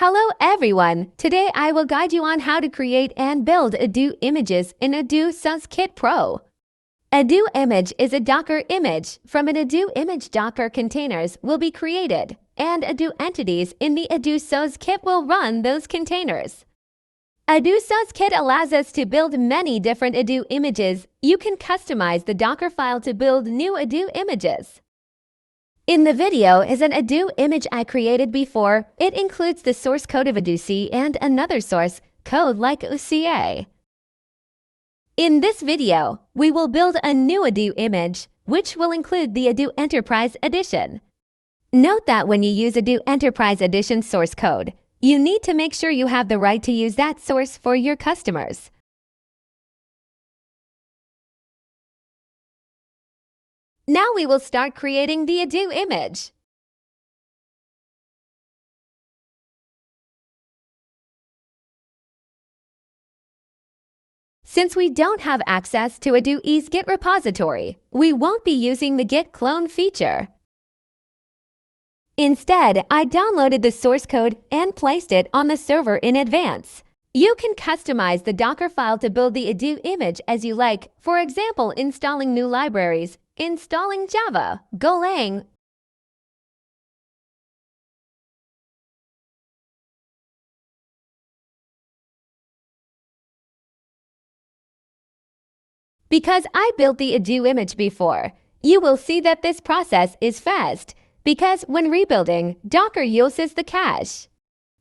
Hello everyone! Today I will guide you on how to create and build Odoo images in Odoo SaaS Kit Pro. Odoo image is a Docker image from an Odoo image Docker containers will be created, and Odoo entities in the Odoo SaaS Kit will run those containers. Odoo SaaS Kit allows us to build many different Odoo images. You can customize the Docker file to build new Odoo images. In the video is an Odoo image I created before. It includes the source code of Odoo CE and another source code like Odoo CE. In this video, we will build a new Odoo image, which will include the Odoo Enterprise Edition. Note that when you use Odoo Enterprise Edition source code, you need to make sure you have the right to use that source for your customers. Now we will start creating the Odoo image. Since we don't have access to Odoo's Git repository, we won't be using the Git clone feature. Instead, I downloaded the source code and placed it on the server in advance. You can customize the Docker file to build the Odoo image as you like, for example, installing new libraries, installing Java, Golang, Because I built the Odoo image before, you will see that this process is fast, because when rebuilding, Docker uses the cache.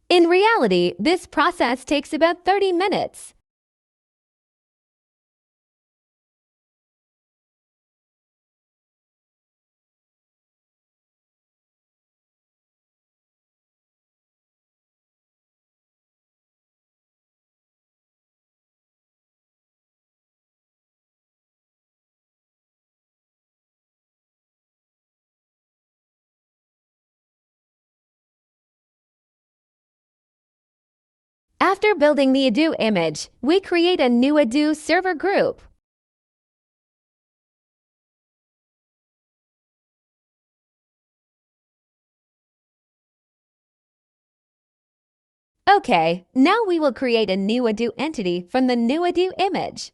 In reality, this process takes about 30 minutes. After building the Odoo image, we create a new Odoo server group. Okay, now we will create a new Odoo entity from the new Odoo image.